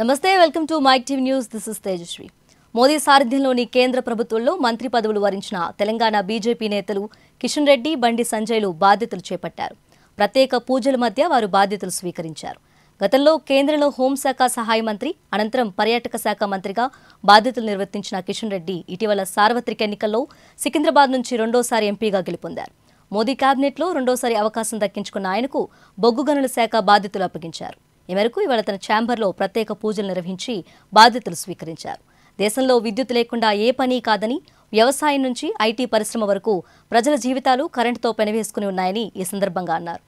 నమస్తే welcome to mic TV news this is Tejaswi Modi సారథ్యంలోని కేంద్ర ప్రభుత్వంలో మంత్రి పదవులు వరించిన తెలంగాణ బీజేపీ నేతలు కిషన్ రెడ్డి బండి సంజయ్లు బాధ్యతలు చేపట్టారు. ప్రత్యేక పూజల మధ్య వారు బాధ్యతలు స్వీకరించారు. గతంలో కేంద్రంలో హోంశాఖ సహాయ మంత్రి అనంతరం పర్యాటక శాఖ మంత్రిగా బాధ్యతలు నిర్వర్తించిన కిషన్ రెడ్డి ఇటీవల సార్వత్రిక ఎన్నికల్లో సికింద్రాబాద్ నుంచి రెండోసారి ఎంపీగా గెలుపొందారు. మోదీ కేబినెట్లో రెండోసారి అవకాశం దక్కించుకున్న ఆయనకు బొగ్గు గనుల శాఖ బాధ్యతలు అప్పగించారు. ఈ మేరకు ఇవాళ తన ఛాంబర్లో ప్రత్యేక పూజలు నిర్వహించి బాధ్యతలు స్వీకరించారు. దేశంలో విద్యుత్ లేకుండా ఏ పని కాదని, వ్యవసాయం నుంచి ఐటీ పరిశ్రమ వరకు ప్రజల జీవితాలు కరెంటుతో పెనవేసుకుని ఉన్నాయని ఈ సందర్భంగా అన్నారు.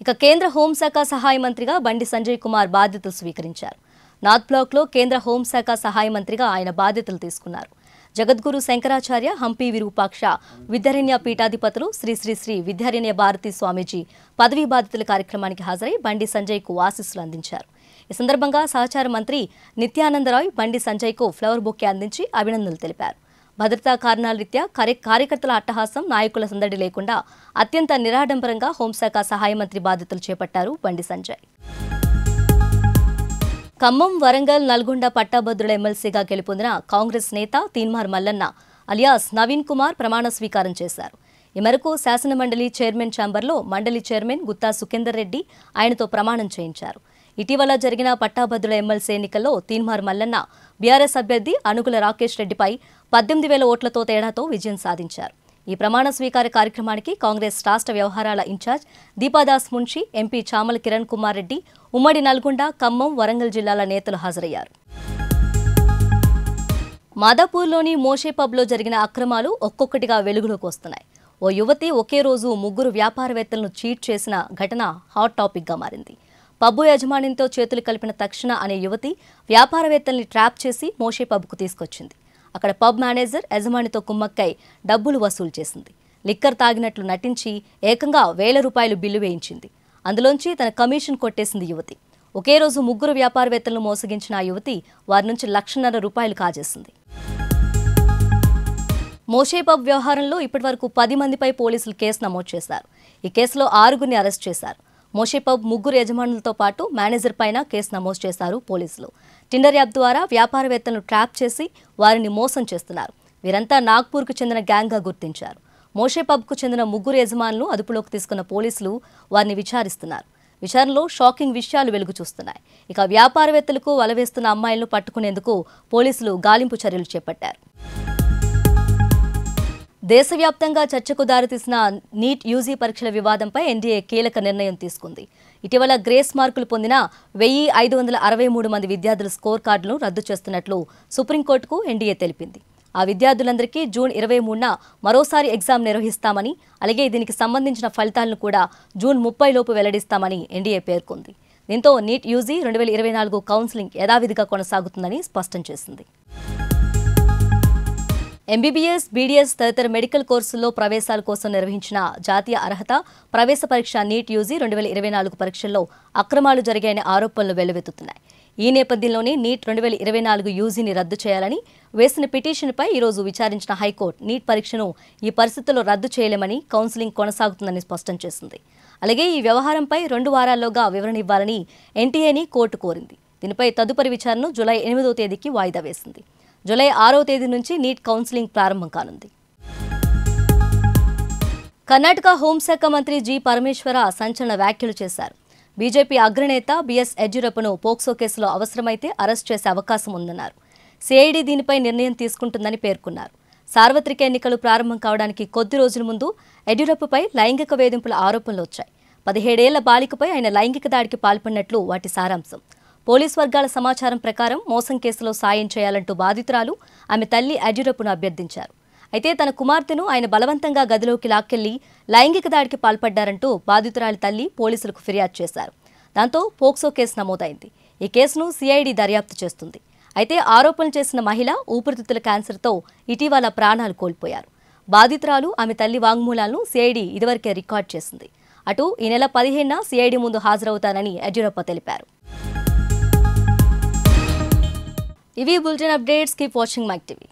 ఇక కేంద్ర హోంశాఖ సహాయ మంత్రిగా బండి సంజయ్ కుమార్ బాధ్యతలు స్వీకరించారు. నార్త్ బ్లాక్లో కేంద్ర హోంశాఖ సహాయ మంత్రిగా ఆయన బాధ్యతలు తీసుకున్నారు. జగద్గురు శంకరాచార్య హంపి విరూపాక్ష విద్యారణ్య పీఠాధిపతులు శ్రీ శ్రీ శ్రీ విద్యారణ్య భారతి స్వామీజీ పదవీ బాధ్యతల కార్యక్రమానికి హాజరై బండి సంజయ్కు ఆశీస్సులు అందించారు. ఈ సందర్భంగా సహచార మంత్రి నిత్యానందరాయ్ బండి సంజయ్కు ఫ్లవర్ బొకే అందించి అభినందనలు తెలిపారు. భద్రతా కారణాల రీత్యా కార్యకర్తల అట్టహాసం, నాయకుల సందడి లేకుండా అత్యంత నిరాడంబరంగా హోంశాఖ సహాయ మంత్రి బాధ్యతలు చేపట్టారు బండి సంజయ్. ఖమ్మం, వరంగల్, నల్గొండ పట్టాభద్రుల ఎమ్మెల్సీగా గెలుపొందిన కాంగ్రెస్ నేత తీన్మార్ మల్లన్న అలియాస్ నవీన్ కుమార్ ప్రమాణ స్వీకారం చేశారు. ఈ మేరకు శాసనమండలి చైర్మన్ ఛాంబర్లో మండలి చైర్మన్ గుత్తా సుఖేందర్ రెడ్డి ఆయనతో ప్రమాణం చేయించారు. ఇటీవల జరిగిన పట్టాభద్రుల ఎమ్మెల్సీ ఎన్నికల్లో తీన్మార్ మల్లన్న బీఆర్ఎస్ అభ్యర్థి అనుగుల రాకేష్ రెడ్డిపై 18,000 ఓట్లతో తేడాతో విజయం సాధించారు. ఈ ప్రమాణ స్వీకార కార్యక్రమానికి కాంగ్రెస్ రాష్ట్ర వ్యవహారాల ఇన్ఛార్జ్ దీపాదాస్ మున్షి, ఎంపీ చామల కిరణ్ కుమార్ రెడ్డి, ఉమ్మడి నల్గొండ, ఖమ్మం, వరంగల్ జిల్లాల నేతలు హాజరయ్యారు. మాదాపూర్లోని మోషే పబ్లో జరిగిన అక్రమాలు ఒక్కొక్కటిగా వెలుగులోకి వస్తున్నాయి. ఓ యువతి ఒకే రోజు 3 వ్యాపారవేత్తలను చీట్ చేసిన ఘటన హాట్ టాపిక్గా మారింది. పబ్బు యజమానితో చేతులు కలిపిన తక్షణ అనే యువతి వ్యాపారవేత్తల్ని ట్రాప్ చేసి మోషే పబ్కు తీసుకొచ్చింది. అక్కడ పబ్ మేనేజర్ యజమానితో కుమ్మక్కై డబ్బులు వసూలు చేసింది. లిక్కర్ తాగినట్లు నటించి ఏకంగా 1,000 రూపాయలు బిల్లు వేయించింది. అందులోంచి తన కమిషన్ కొట్టేసింది యువతి. ఒకే రోజు 3 వ్యాపారవేత్తలను మోసగించిన ఆ యువతి వారి నుంచి 1,50,000 రూపాయలు కాజేసింది. మోషే పబ్ వ్యవహారంలో ఇప్పటివరకు 10 మందిపై పోలీసులు కేసు నమోదు చేశారు. ఈ కేసులో 6గురిని అరెస్ట్ చేశారు. మోషే పబ్ 3 యజమానులతో పాటు మేనేజర్ పైన కేసు నమోదు చేశారు పోలీసులు. టిండర్ యాప్ ద్వారా వ్యాపారవేత్తలను ట్రాప్ చేసి వారిని మోసం చేస్తున్నారు. వీరంతా నాగ్పూర్కు చెందిన గ్యాంగ్గా గుర్తించారు. మోషే పబ్కు చెందిన 3 యజమానులు అదుపులోకి తీసుకున్న పోలీసులు వారిని విచారిస్తున్నారు. విచారణలో షాకింగ్ విషయాలు వెలుగు చూస్తున్నాయి. ఇక వ్యాపారవేత్తలకు వలవేస్తున్న అమ్మాయిలను పట్టుకునేందుకు పోలీసులు గాలింపు చర్యలు చేపట్టారు. దేశవ్యాప్తంగా చర్చకు దారితీసిన నీట్ యూజీ పరీక్షల వివాదంపై ఎన్డీఏ కీలక నిర్ణయం తీసుకుంది. ఇటీవల గ్రేస్ మార్కులు పొందిన 1,563 మంది విద్యార్థుల స్కోర్ కార్డులను రద్దు చేస్తున్నట్లు సుప్రీంకోర్టుకు ఎన్డీఏ తెలిపింది. ఆ విద్యార్థులందరికీ జూన్ 23న మరోసారి ఎగ్జామ్ నిర్వహిస్తామని, అలాగే దీనికి సంబంధించిన ఫలితాలను కూడా జూన్ 30 లోపు వెల్లడిస్తామని ఎన్డీఏ పేర్కొంది. దీంతో నీట్ యూజీ 2024 కౌన్సిలింగ్ యథావిధిగా కొనసాగుతుందని స్పష్టం చేసింది. ఎంబీబీఎస్, బీడీఎస్ తదితర మెడికల్ కోర్సుల్లో ప్రవేశాల కోసం నిర్వహించిన జాతీయ అర్హత ప్రవేశ పరీక్ష నీట్ యూజీ 2024 పరీక్షల్లో అక్రమాలు జరిగాయనే ఆరోపణలు వెల్లువెత్తుతున్నాయి. ఈ నేపథ్యంలోనే నీట్ 2024 యూజీని రద్దు చేయాలని వేసిన పిటిషన్పై ఈరోజు విచారించిన హైకోర్టు నీట్ పరీక్షను ఈ పరిస్థితుల్లో రద్దు చేయలేమని, కౌన్సిలింగ్ కొనసాగుతుందని స్పష్టం చేసింది. అలాగే ఈ వ్యవహారంపై 2 వారాల్లోగా వివరణ ఇవ్వాలని ఎన్టీఏని కోర్టు కోరింది. దీనిపై తదుపరి విచారణను జూలై 8వ తేదీకి వాయిదా వేసింది. జూలై 6వ తేదీ నుంచి నీట్ కౌన్సిలింగ్ ప్రారంభం కానుంది. కర్ణాటక హోంశాఖ మంత్రి జి పరమేశ్వర సంచలన వ్యాఖ్యలు చేశారు. బీజేపీ అగ్రనేత బీఎస్ యడ్యూరప్పను పోక్సో కేసులో అవసరమైతే అరెస్ట్ చేసే అవకాశం ఉందన్నారు. సిఐడి దీనిపై నిర్ణయం తీసుకుంటుందని పేర్కొన్నారు. సార్వత్రిక ఎన్నికలు ప్రారంభం కావడానికి కొద్ది రోజుల ముందు యడ్యూరప్పపై లైంగిక వేధింపుల ఆరోపణలు వచ్చాయి. 17 ఏళ్ల బాలికపై ఆయన లైంగిక దాడికి పాల్పడినట్లు వాటి సారాంశం. పోలీస్ వర్గాల సమాచారం ప్రకారం మోసం కేసులో సాయం చేయాలంటూ బాధితురాలు ఆమె తల్లి యడ్యూరప్పను అభ్యర్థించారు. అయితే తన కుమార్తెను ఆయన బలవంతంగా గదిలోకి లాక్కెళ్లి లైంగిక దాడికి పాల్పడ్డారంటూ బాధితురాలి తల్లి పోలీసులకు ఫిర్యాదు చేశారు. దాంతో పోక్సో కేసు నమోదైంది. ఈ కేసును సిఐడి దర్యాప్తు చేస్తుంది. అయితే ఆరోపణలు చేసిన మహిళ ఊపిరితిత్తుల క్యాన్సర్తో ఇటీవల ప్రాణాలు కోల్పోయారు. బాధితురాలు ఆమె తల్లి వాంగ్మూలాలను సిఐడి ఇదివరకే రికార్డు చేసింది. అటు ఈ నెల 15న సిఐడి ముందు హాజరవుతానని యడ్యూరప్ప తెలిపారు. ఇవి bulletin updates. Keep watching Mic TV.